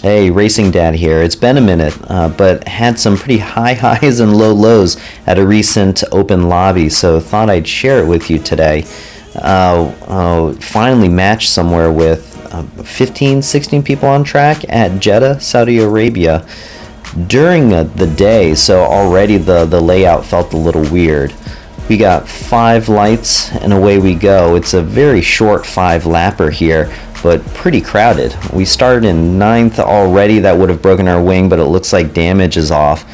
Hey, Racing Dad here. It's been a minute, but had some pretty high highs and low lows at a recent open lobby, so thought I'd share it with you today. Finally matched somewhere with 15, 16 people on track at Jeddah, Saudi Arabia during the day, so already the layout felt a little weird. We got 5 lights and away we go. It's a very short 5-lapper here, but pretty crowded. We started in 9th already. That would have broken our wing, but it looks like damage is off.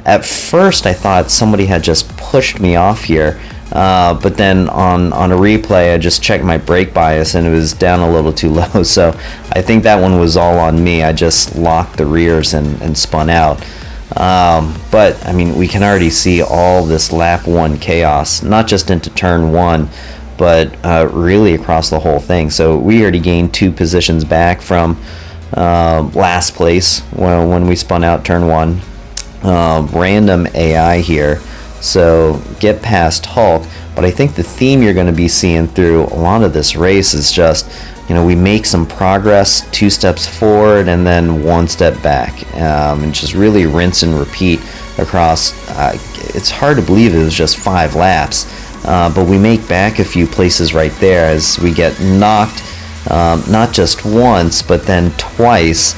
At first I thought somebody had just pushed me off here, but then on a replay I just checked my brake bias and it was down a little too low, so I think that one was all on me. I just locked the rears and spun out. But I mean, we can already see all this lap 1 chaos, not just into turn 1, but really across the whole thing. So we already gained 2 positions back from last place when we spun out turn 1. Random AI here, so get past Hulk. But I think the theme you're going to be seeing through a lot of this race is just, we make some progress, 2 steps forward and then 1 step back, and just really rinse and repeat across. It's hard to believe it was just 5 laps, but we make back a few places right there as we get knocked, not just once but then twice.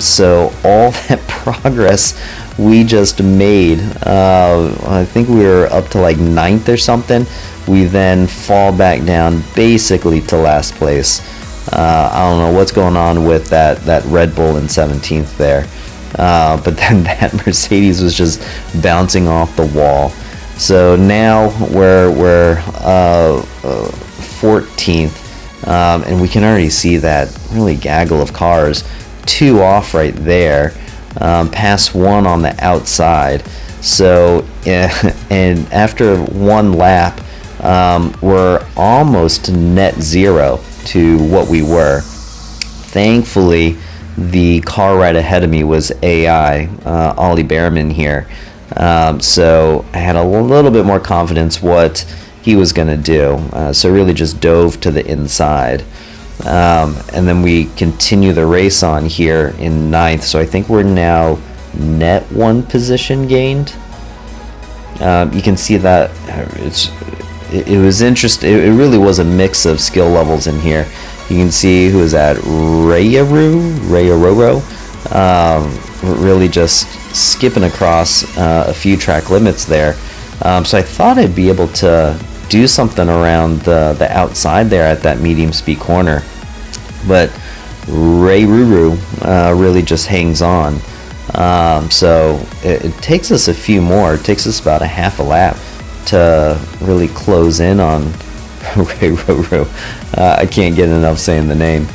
So all that progress we just made, I think we were up to like 9th or something. We then fall back down basically to last place. I don't know what's going on with that Red Bull in 17th there, but then that Mercedes was just bouncing off the wall. So now we're 14th, and we can already see that really gaggle of cars, 2 off right there, past 1 on the outside. So and after 1 lap, we're almost net zero to what we were. Thankfully, the car right ahead of me was AI, Ollie Behrman here. So I had a little bit more confidence what he was going to do. So really just dove to the inside. And then we continue the race on here in 9th. So I think we're now net 1 position gained. You can see that it was interesting. It really was a mix of skill levels in here. You can see who is at Rayaroro, really just skipping across a few track limits there. So I thought I'd be able to do something around the outside there at that medium speed corner, but Ray Ruru really just hangs on. So it takes us a few more. It takes us about a half a lap to really close in on Ray Ruru. I can't get enough saying the name,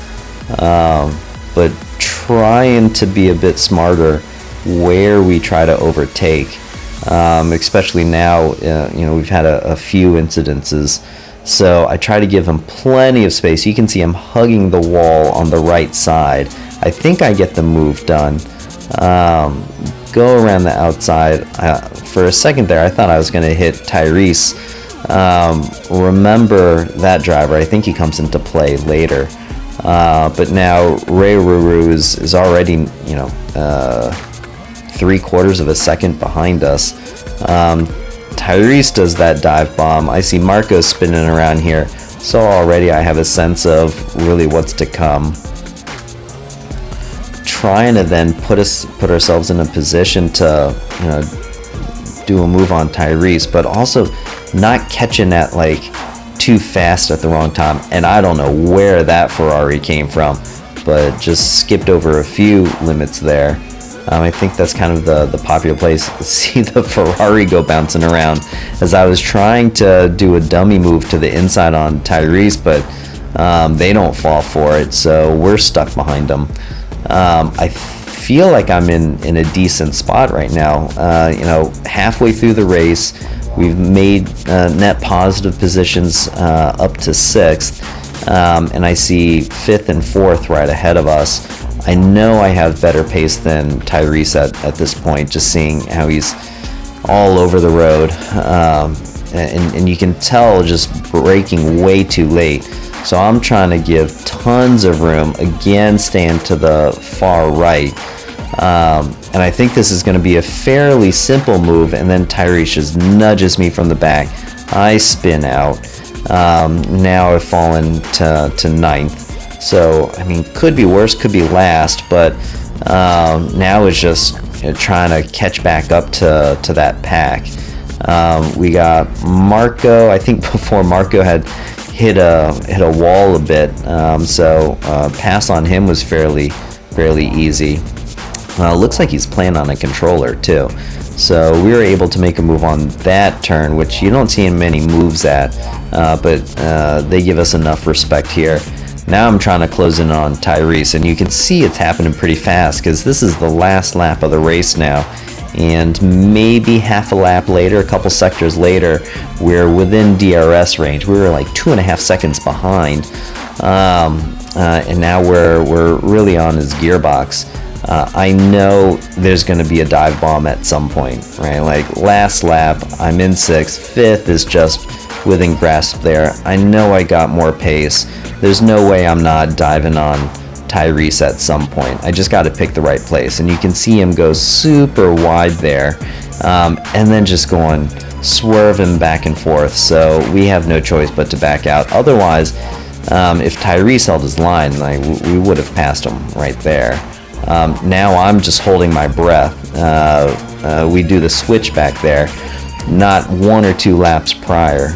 but trying to be a bit smarter where we try to overtake, especially now. We've had a few incidences, so I try to give him plenty of space. You can see him hugging the wall on the right side. I think I get the move done. Go around the outside. For a second there, I thought I was going to hit Tyrese. Remember that driver, I think he comes into play later. But now Ray Ruru is already, 3/4 of a second behind us. Tyrese does that dive bomb. I see Marco spinning around here, so already I have a sense of really what's to come. Trying to then put ourselves in a position to do a move on Tyrese, but also not catching that like too fast at the wrong time. And I don't know where that Ferrari came from, but just skipped over a few limits there. I think that's kind of the popular place. See the Ferrari go bouncing around as I was trying to do a dummy move to the inside on Tyrese, but they don't fall for it, so we're stuck behind them. I feel like I'm in a decent spot right now. Halfway through the race, we've made net positive positions up to 6th, and I see 5th and 4th right ahead of us. I know I have better pace than Tyrese at this point, just seeing how he's all over the road. and you can tell just braking way too late. So I'm trying to give tons of room, again staying to the far right. And I think this is going to be a fairly simple move, and then Tyrese just nudges me from the back. I spin out. Now I've fallen to ninth. So, I mean, could be worse, could be last, but now it's just trying to catch back up to that pack. We got Marco. I think before Marco had hit a wall a bit, so pass on him was fairly easy. Looks like he's playing on a controller too, so we were able to make a move on that turn, which you don't see in many moves at, but they give us enough respect here. Now I'm trying to close in on Tyrese, and you can see it's happening pretty fast because this is the last lap of the race now, and maybe half a lap later, a couple sectors later, we're within DRS range. We were like 2.5 seconds behind, and now we're really on his gearbox. I know there's going to be a dive bomb at some point, right? Like last lap, I'm in 6th, 5th is just within grasp there. I know I got more pace. There's no way I'm not diving on Tyrese at some point. I just got to pick the right place, and you can see him go super wide there, and then just going swerving back and forth. So we have no choice but to back out. Otherwise, if Tyrese held his line, like we would have passed him right there. Now I'm just holding my breath. We do the switch back there. Not 1 or 2 laps prior,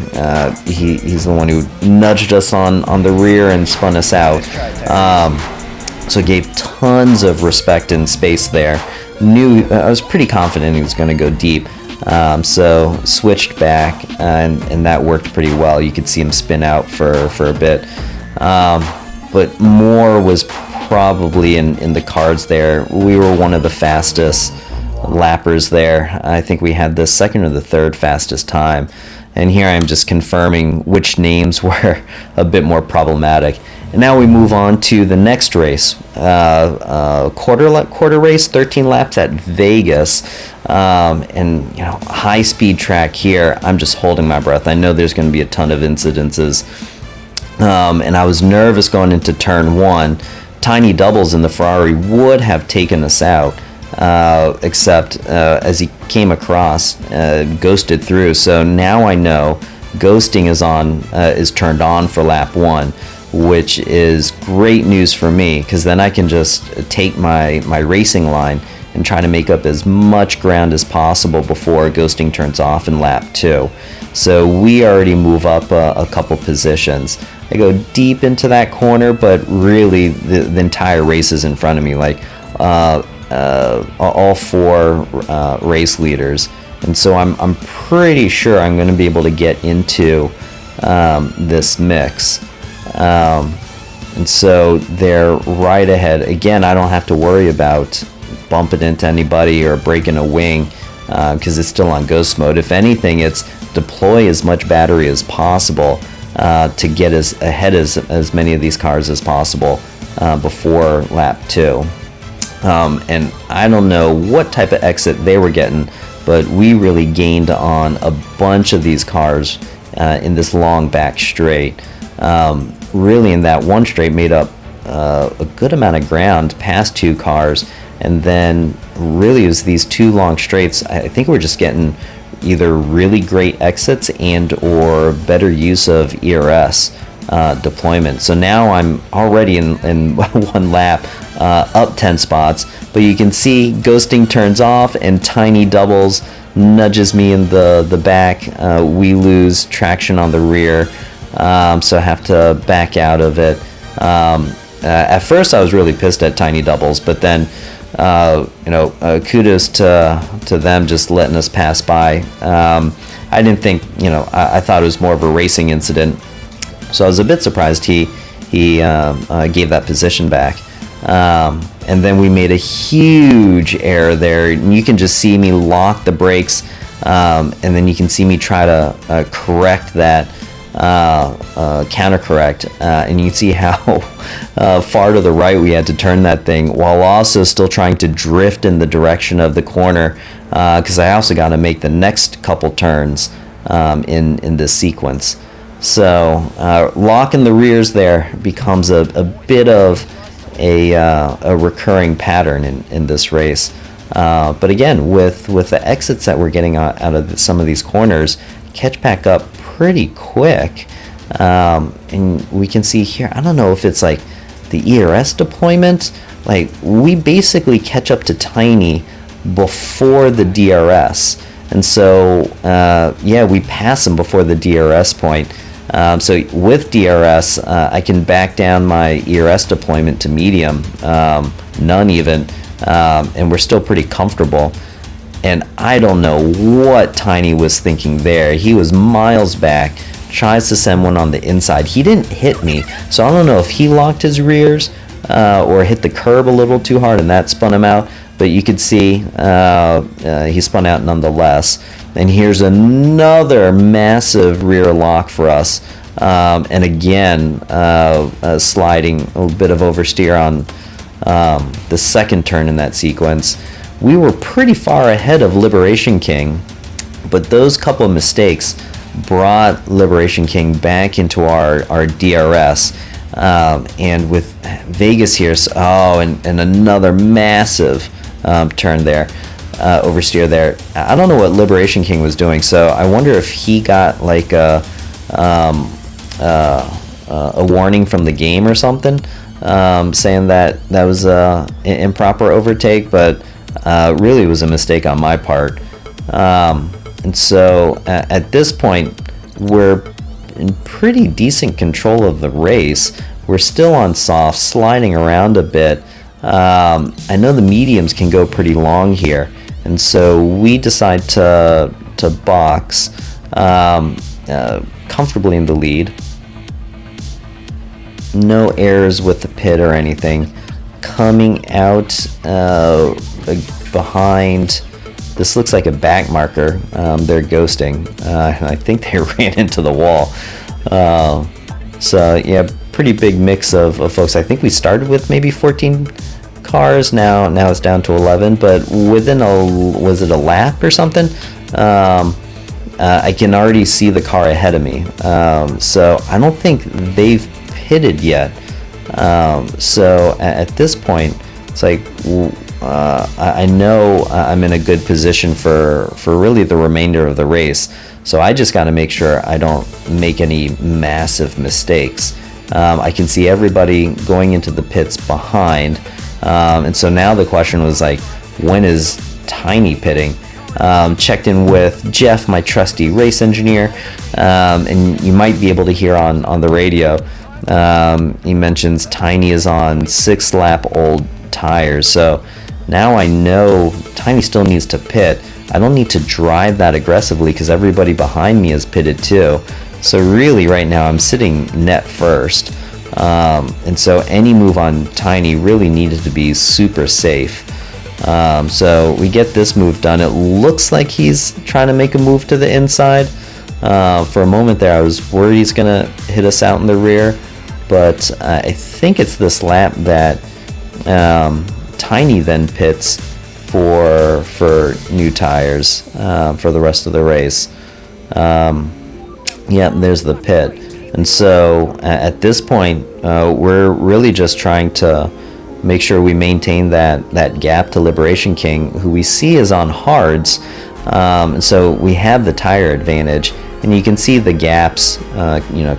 he's the one who nudged us on the rear and spun us out. So gave tons of respect and space there. I was pretty confident he was going to go deep. So switched back, and that worked pretty well. You could see him spin out for a bit. But more was probably in the cards there. We were one of the fastest lappers there. I think we had the 2nd or the 3rd fastest time. And here I'm just confirming which names were a bit more problematic. And now we move on to the next race, quarter race, 13 laps at Vegas, and high speed track here. I'm just holding my breath. I know there's going to be a ton of incidences, and I was nervous going into turn 1. Tiny doubles in the Ferrari would have taken us out, except as he came across, ghosted through. So now I know ghosting is turned on for lap 1, which is great news for me, because then I can just take my racing line and try to make up as much ground as possible before ghosting turns off in lap 2. So we already move up a couple positions. I go deep into that corner, but really the entire race is in front of me, like all 4 race leaders. And so I'm pretty sure I'm going to be able to get into this mix. And so they're right ahead. Again, I don't have to worry about bumping into anybody or breaking a wing, because it's still on ghost mode. If anything, it's deploy as much battery as possible to get ahead as many of these cars as possible before lap 2. And I don't know what type of exit they were getting, but we really gained on a bunch of these cars in this long back straight. Really in that one straight made up a good amount of ground past 2 cars, and then really it was these 2 long straights. I think we're just getting either really great exits and or better use of ERS deployment. So now I'm already in 1 lap up 10 spots, but you can see ghosting turns off and tiny doubles nudges me in the back. We lose traction on the rear, so I have to back out of it. At first I was really pissed at tiny doubles, but then kudos to them just letting us pass by. I didn't think, I thought it was more of a racing incident, so I was a bit surprised he gave that position back. And then we made a huge error there, and you can just see me lock the brakes, and then you can see me try to correct that, counter-correct, and you can see how far to the right we had to turn that thing, while also still trying to drift in the direction of the corner, because I also got to make the next couple turns in this sequence. So locking the rears there becomes a bit of a recurring pattern in this race. But again, with the exits that we're getting out of some of these corners, catch back up pretty quick. And we can see here, I don't know if it's like the ERS deployment, like we basically catch up to Tiny before the DRS. And so, yeah, we pass him before the DRS point. So with DRS, I can back down my ERS deployment to medium, none even, and we're still pretty comfortable. And I don't know what Tiny was thinking there. He was miles back, tries to send one on the inside. He didn't hit me, so I don't know if he locked his rears or hit the curb a little too hard and that spun him out. But you could see he spun out nonetheless. And here's another massive rear lock for us. And again, sliding a little bit of oversteer on the second turn in that sequence. We were pretty far ahead of Liberation King, but those couple of mistakes brought Liberation King back into our DRS. And with Vegas here, and another massive turn there, oversteer there. I don't know what Liberation King was doing, so I wonder if he got like a warning from the game or something, saying that was an improper overtake, but really it was a mistake on my part. And so at this point, we're in pretty decent control of the race. We're still on soft, sliding around a bit. I know the mediums can go pretty long here, and so we decide to box comfortably in the lead. No errors with the pit or anything. Coming out behind, this looks like a back marker. They're ghosting. I think they ran into the wall. So yeah, pretty big mix of folks. I think we started with maybe 14 cars. Now it's down to 11, but within was it a lap or something? I can already see the car ahead of me. So I don't think they've pitted yet. So at this point, it's like I know I'm in a good position for really the remainder of the race. So I just got to make sure I don't make any massive mistakes. I can see everybody going into the pits behind. And so now the question was like, when is Tiny pitting? Checked in with Jeff, my trusty race engineer, and you might be able to hear on the radio. He mentions Tiny is on 6-lap old tires. So now I know Tiny still needs to pit. I don't need to drive that aggressively because everybody behind me is pitted too. So really right now I'm sitting net first. And so any move on Tiny really needed to be super safe. So we get this move done. It looks like he's trying to make a move to the inside. For a moment there I was worried he's going to hit us out in the rear. But I think it's this lap that Tiny then pits for new tires for the rest of the race. Yeah, there's the pit. And so at this point, we're really just trying to make sure we maintain that gap to Liberation King, who we see is on hards. And so we have the tire advantage. And you can see the gaps,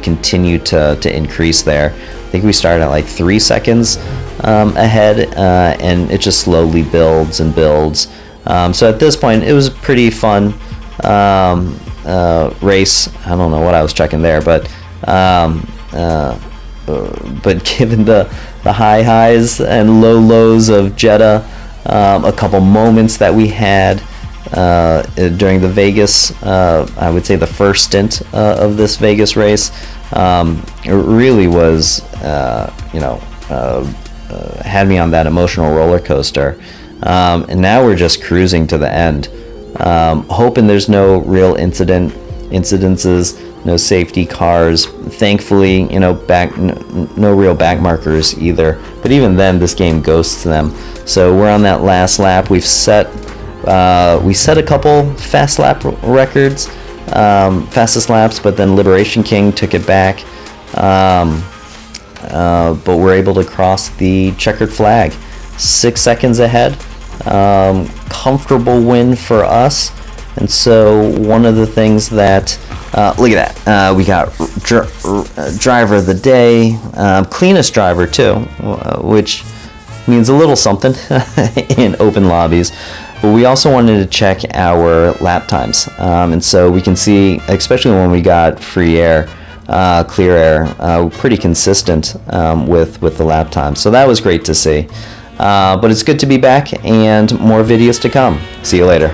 continue to increase there. I think we started at like 3 seconds ahead, and it just slowly builds and builds. So at this point, it was a pretty fun race. I don't know what I was checking there, but given the high highs and low lows of Jeddah, a couple moments that we had during the Vegas, I would say the first stint of this Vegas race, it really was, had me on that emotional roller coaster. And now we're just cruising to the end, hoping there's no real incidences, no safety cars. Thankfully, no real back markers either. But even then, this game ghosts them. So we're on that last lap. We set a couple fast lap records fastest laps, but then Liberation King took it back. But we're able to cross the checkered flag 6 seconds ahead. Comfortable win for us. And so one of the things that, look at that, we got driver of the day, cleanest driver too, which means a little something in open lobbies. But we also wanted to check our lap times, and so we can see, especially when we got free air, clear air, pretty consistent with the lap time. So that was great to see. But it's good to be back, and more videos to come. See you later.